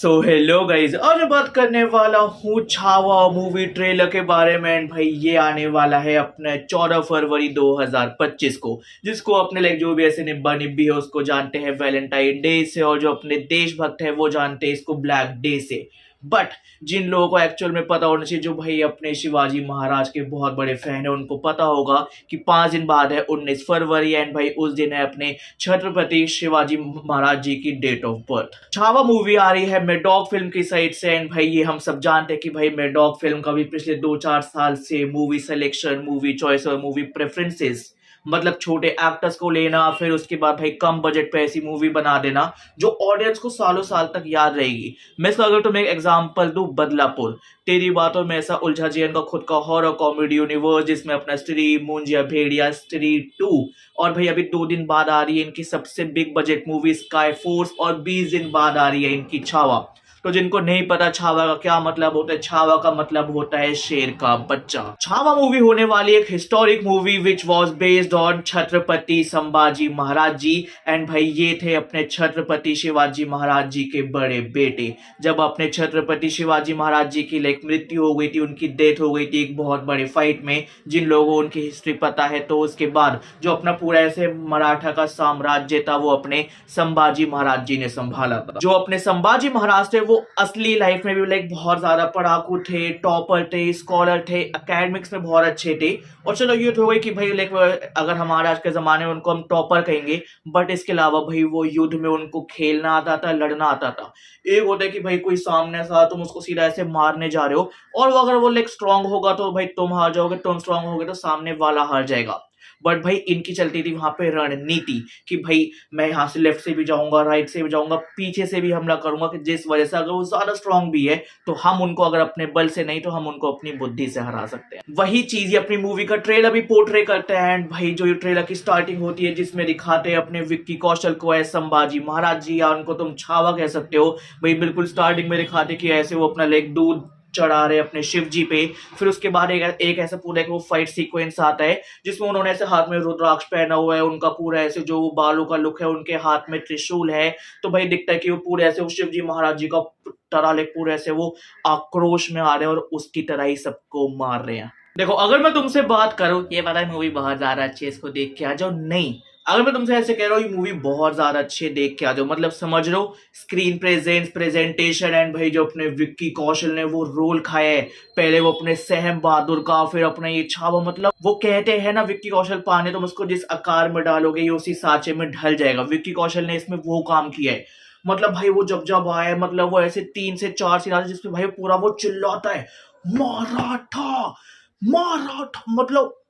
So hello guys, आज मैं बात करने वाला हूँ छावा मूवी ट्रेलर के बारे में। एंड भाई ये आने वाला है अपने 14 फरवरी 2025 को, जिसको अपने लाइक जो भी ऐसे निब्बा निब्बी है उसको जानते हैं वैलेंटाइन डे से, और जो अपने देशभक्त है वो जानते हैं इसको ब्लैक डे से। बट जिन लोगों को एक्चुअल में पता होना चाहिए, जो भाई अपने शिवाजी महाराज के बहुत बड़े फैन है, उनको पता होगा कि 5 दिन बाद है 19 फरवरी। एंड भाई उस दिन है अपने छत्रपति शिवाजी महाराज जी की date of birth. Chhaava movie आ रही है मेडॉक फिल्म की साइड से। एंड भाई ये हम सब जानते हैं कि भाई मेडॉक फिल्म का भी पिछले 2-4 साल से मूवी सिलेक्शन, मूवी चॉइस और मूवी प्रेफरेंसेस, मतलब छोटे एक्टर्स को लेना, फिर उसके बाद भाई कम बजट पे ऐसी मूवी बना देना जो ऑडियंस को सालों साल तक याद रहेगी। मैं इसका अगर तुम्हें एक एग्जांपल दूं, बदलापुर, तेरी बातों में ऐसा उलझा जैन का खुद का हॉरर कॉमेडी यूनिवर्स, जिसमें अपना स्त्री, मुंजिया भेड़िया, स्त्री 2, और भाई अभी 2 दिन बाद आ रही है इनकी सबसे big budget movie sky force, और 20 दिन बाद आ रही है इनकी छावा। तो जिनको नहीं पता छावा का क्या मतलब होता है, छावा का मतलब होता है शेर का बच्चा। छावा मूवी होने वाली एक historic movie which was based on Chhatrapati Sambhaji Maharaj ji. And भाई ये थे अपने छत्रपति शिवाजी महाराज जी के बड़े बेटे। जब अपने छत्रपति शिवाजी महाराज जी की लाइक मृत्यु हो गई थी, उनकी डेथ हो गई थी एक बहुत बड़े फाइट में, जिन लोगों को उनकी हिस्ट्री पता है, तो उसके बाद जो अपना पूरा ऐसे मराठा का साम्राज्य था वो अपने संभाजी महाराज जी ने संभाला था। जो अपने संभाजी महाराज थे वो असली लाइफ में भी लाइक बहुत ज्यादा पढ़ाकू थे, टॉपर थे, स्कॉलर थे, एकेडमिक्स में बहुत अच्छे थे। और चलो ये तो हो गई कि भाई लाइक अगर हमारे आज के जमाने में उनको हम टॉपर कहेंगे, बट इसके अलावा भाई वो युद्ध में उनको खेलना आता था, लड़ना आता था। एक होता है कि भाई कोई सामने से तुम उसको सीधा ऐसे मारने जा रहे हो, और वो अगर वो लाइक स्ट्रांग होगा तो भाई तुम हार जाओगे, तुम स्ट्रांग होगे तो सामने वाला हार जाएगा। बट भाई इनकी चलती थी वहां पे रणनीति कि भाई मैं यहाँ से लेफ्ट से भी जाऊंगा, राइट से भी जाऊंगा, पीछे से भी हमला करूंगा, कि जिस वजह से अगर वो ज्यादा स्ट्रांग भी है तो हम उनको अगर अपने बल से नहीं तो हम उनको अपनी बुद्धि से हरा सकते हैं। वही चीज ये अपनी मूवी का ट्रेलर भी पोर्ट्रे करते हैं। एंड भाई जो ये ट्रेलर की स्टार्टिंग होती है जिसमें दिखाते हैं अपने विक्की कौशल को है संभाजी महाराज जी, या उनको तुम छावा कह सकते हो, भाई बिल्कुल स्टार्टिंग में दिखाते कि ऐसे वो अपना लेग दूध चढ़ा रहे अपने शिव जी पे। फिर उसके बाद एक ऐसा पूरा एक वो फाइट सीक्वेंस आता है जिसमें उन्होंने ऐसे हाथ में रुद्राक्ष पहना हुआ है, उनका पूरा ऐसे जो बालों का लुक है, उनके हाथ में त्रिशूल है। तो भाई दिखता है कि वो पूरे ऐसे वो शिव जी महाराज जी का तरह ले पूरे ऐसे वो आक्रोश में आ रहे हैं और उसकी तरह ही सबको मार रहे हैं। देखो अगर मैं तुमसे बात करूं, ये पता है मूवी बहुत ज्यादा अच्छी है, इसको देख के आ जाओ, नहीं, अगर मैं तुमसे ऐसे कह रहा हूँ ये मूवी बहुत ज्यादा अच्छी है, देख के आ जाओ, मतलब समझ लो स्क्रीन प्रेजेंस, प्रेजेंटेशन, एंड भाई जो अपने विक्की कौशल ने वो रोल खाया है, पहले वो अपने सहम बहादुर का, फिर अपना ये छावा, मतलब वो कहते हैं ना विक्की कौशल पाने तुम उसको जिस आकार में डालोगे ये उसी सांचे में ढल जाएगा। विक्की कौशल ने इसमें वो काम किया है। मतलब भाई वो जब जब आया, मतलब वो ऐसे 3 से 4 सीन आते जिसमें भाई पूरा वो चिल्लाता है मराठा मराठा, मतलब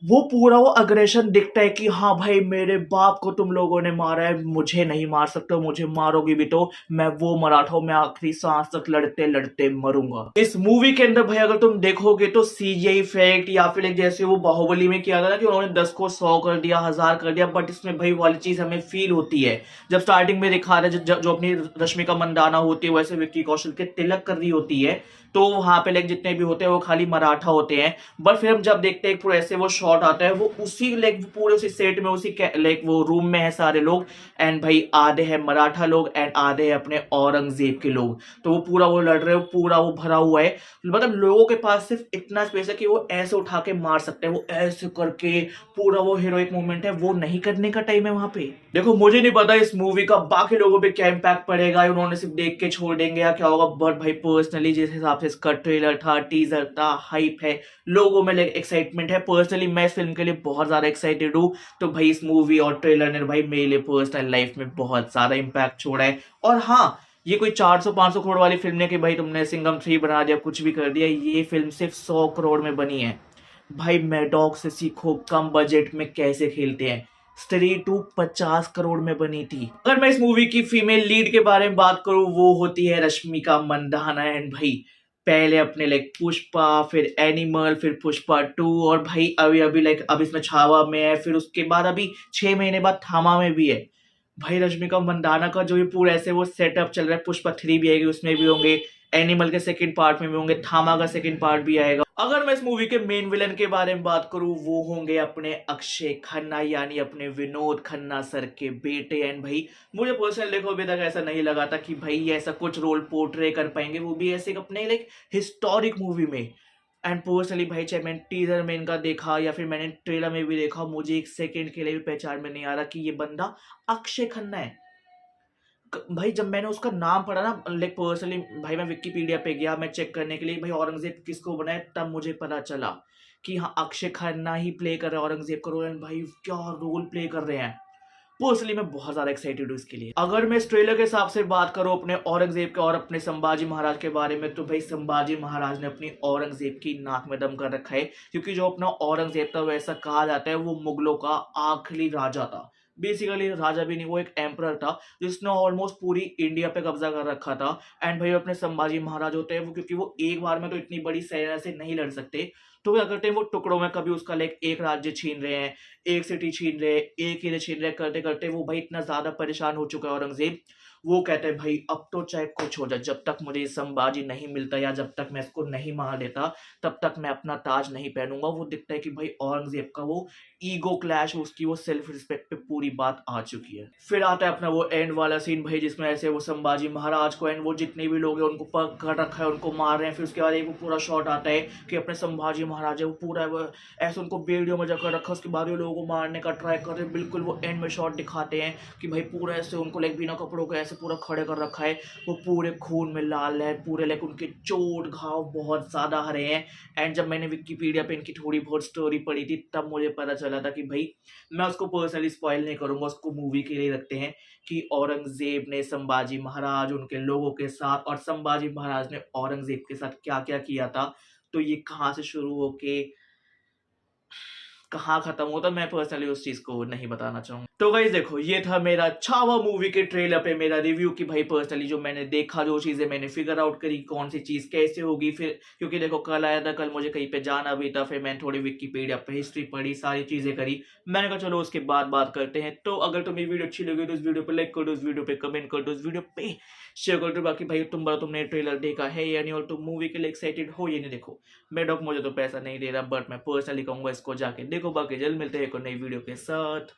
वो पूरा वो अग्रेशन दिखता है कि हाँ भाई मेरे बाप को तुम लोगों ने मारा है, मुझे नहीं मार सकते हो, मुझे मारोगे भी तो मैं वो मराठा हूं, मैं आखिरी सांस तक लड़ते लड़ते मरूंगा। इस मूवी के अंदर भाई अगर तुम देखोगे तो सीजीआई इफेक्ट, या फिर एक जैसे वो बाहुबली में किया था ना कि उन्होंने 10 को 100 कर दिया, 1000 कर दिया, बट इसमें भाई वाली चीज हमें फील होती है जब स्टार्टिंग में दिखा रहे जो अपनी रश्मिका मंदाना होती है वैसे विक्की कौशल के तिलक कर रही होती है, तो वहां पे लाइक जितने भी होते हैं वो खाली मराठा होते हैं। बट फिर हम जब देखते हैं पूरा ऐसे वो शॉट आता है, वो उसी लाइक पूरे उसी सेट में, उसी लाइक वो रूम में है सारे लोग, एंड भाई आधे हैं मराठा लोग एंड आधे हैं अपने औरंगजेब के लोग। तो वो पूरा वो लड़ रहे हो, पूरा वो भरा हुआ है, मतलब लोगों के पास सिर्फ इतना स्पेस है कि वो ऐसे उठा के मार सकते हैं, वो ऐसे करके पूरा वो हीरोइक मूवमेंट है, वो नहीं करने का टाइम है वहां पे। देखो मुझे नहीं पता इस मूवी का बाकी लोगों पे क्या इम्पैक्ट पड़ेगा, उन्होंने सिर्फ देख के छोड़ देंगे या क्या होगा, बट भाई पर्सनली जिस हिसाब से इसका ट्रेलर था, टीजर था, हाइप है, लोगों में एक्साइटमेंट है, पर्सनली मैं इस फिल्म के लिए बहुत ज्यादा एक्साइटेड हूँ। तो भाई इस मूवी और ट्रेलर ने भाई मेरे लिए पर्सनल लाइफ में बहुत ज्यादा इम्पैक्ट छोड़ा है। और हाँ, ये कोई 400-500 करोड़ वाली फिल्म नहीं कि भाई तुमने सिंघम 3 बना दिया, कुछ भी कर दिया, ये फिल्म सिर्फ 100 करोड़ में बनी है। भाई मैडॉक से सीखो कम बजट में कैसे खेलते हैं। स्त्री 2 50 करोड़ में बनी थी। अगर मैं इस मूवी की फीमेल लीड के बारे में बात करूं, वो होती है रश्मिका मंदाना। एंड भाई पहले अपने लाइक पुष्पा, फिर एनिमल, फिर पुष्पा 2, और भाई अभी अभी लाइक अब इसमें छावा में है, फिर उसके बाद अभी 6 महीने बाद थामा में भी है। भाई रश्मिका मंदाना का जो ये पूरा ऐसे वो सेटअप चल रहा है, पुष्पा 3 भी आएगी, उसमें भी होंगे, एनिमल के सेकंड पार्ट में भी होंगे, थामा का सेकंड पार्ट भी आएगा। अगर मैं इस मूवी के मेन विलन के बारे में बात करूं, वो होंगे अपने अक्षय खन्ना, यानी अपने विनोद खन्ना सर के बेटे। एंड भाई मुझे पर्सनल देखो अभी तक ऐसा नहीं लगा था कि भाई ये ऐसा कुछ रोल पोर्ट्रे कर पाएंगे, वो भी ऐसे अपने लाइक हिस्टोरिक मूवी में। एंड पर्सनली भाई चाहे मैंने टीजर में इनका देखा या फिर मैंने ट्रेलर में भी देखा, मुझे एक सेकंड के लिए भी पहचान में नहीं आ रहा कि ये बंदा अक्षय खन्ना है। भाई जब मैंने उसका नाम पढ़ा ना, लाइक पर्सनली भाई मैं विकिपीडिया पे गया मैं चेक करने के लिए भाई औरंगजेब किसको बनाया, तब मुझे पता चला कि हाँ अक्षय खन्ना ही प्ले कर रहे हैं औरंगजेब का रोल। एंड भाई क्या रोल प्ले कर रहे हैं, पर्सनली मैं बहुत ज्यादा एक्साइटेड हूँ इसके लिए। अगर मैं इस ट्रेलर के हिसाब से बात करूँ अपने औरंगजेब के और अपने संभाजी महाराज के बारे में, तो भाई संभाजी महाराज ने अपनी औरंगजेब की नाक में दम कर रखा है, क्योंकि जो अपना औरंगजेब था वैसा कहा जाता है वो मुगलों का आखिरी राजा था। बेसिकली राजा भी नहीं, वो एक एम्परर था जिसने ऑलमोस्ट पूरी इंडिया पे कब्जा कर रखा था। एंड भाई अपने संभाजी महाराज होते हैं वो, क्योंकि वो एक बार में तो इतनी बड़ी सेना से नहीं लड़ सकते, तो क्या करते हैं वो टुकड़ों में, कभी उसका लाइक एक राज्य छीन रहे हैं, एक सिटी छीन रहे हैं, एक किले छीन रहे हैं, करते करते वो भाई इतना ज्यादा परेशान हो चुका है औरंगजेब। वो कहते हैं भाई अब तो चाहे कुछ हो जाए, जब तक मुझे संभाजी नहीं मिलता या जब तक मैं इसको नहीं मार देता तब तक मैं अपना ताज नहीं पहनूंगा। वो दिखता है कि भाई औरंगजेब का वो ईगो क्लैश, उसकी वो सेल्फ रिस्पेक्ट पे पूरी बात आ चुकी है। फिर आता है अपना वो एंड वाला सीन भाई, जिसमें ऐसे वो संभाजी महाराज को एंड वो जितने भी लोग हैं उनको पकड़ रखा है, उनको मार रहे हैं। फिर उसके बाद एक वो पूरा शॉट आता है कि अपने संभाजी महाराज है वो पूरा ऐसे उनको बेड़ियों में जकड़ रखा, उसके बाद वो लोगों को मारने का ट्राई कर रहे हैं। बिल्कुल वो एंड में शॉट दिखाते हैं कि भाई पूरा ऐसे उनको लाइक बिना कपड़ों को ऐसे पूरा खड़े कर रखा है, वो पूरे खून में लाल है, पूरे लाइक उनके चोट घाव बहुत ज्यादा हरे हैं। एंड जब मैंने विकिपीडिया पे इनकी थोड़ी बहुत स्टोरी पढ़ी थी तब मुझे पता चला था कि भाई मैं उसको पर्सनली स्पॉइल नहीं करूंगा, उसको मूवी के लिए रखते हैं कि औरंगजेब ने संभाजी महाराज उनके लोगों के साथ और संभाजी महाराज ने औरंगजेब के साथ क्या क्या किया था, तो ये कहाँ से शुरू होके कहाँ खत्म होता, मैं पर्सनली उस चीज को नहीं बताना चाहूंगा। तो गाइस देखो ये था मेरा छावा मूवी के ट्रेलर पे मेरा रिव्यू कि भाई पर्सनली जो मैंने देखा, जो चीजें मैंने फिगर आउट करी, कौन सी चीज कैसे होगी। फिर क्योंकि देखो कल आया था, कल मुझे कहीं पे जाना भी था, फिर मैंने थोड़ी विकिपीडिया पे हिस्ट्री पढ़ी, सारी चीजें करी। मैंने कहा चलो उसके बाद बात करते हैं। तो अगर तुम्हें वीडियो अच्छी लगी तो इस वीडियो पे लाइक कर दो, इस वीडियो पे कमेंट कर दो, इस वीडियो पे शेयर कर दो। बाकी भाई तुमने ट्रेलर देखा है या नहीं, और तुम मूवी के लिए एक्साइटेड हो या नहीं। देखो मेडॉक मुझे तो पैसा नहीं दे रहा, बट मैं पर्सनली कहूंगा इसको जाके देखो। बाकी जल्द मिलते हैं एक और नई वीडियो के साथ।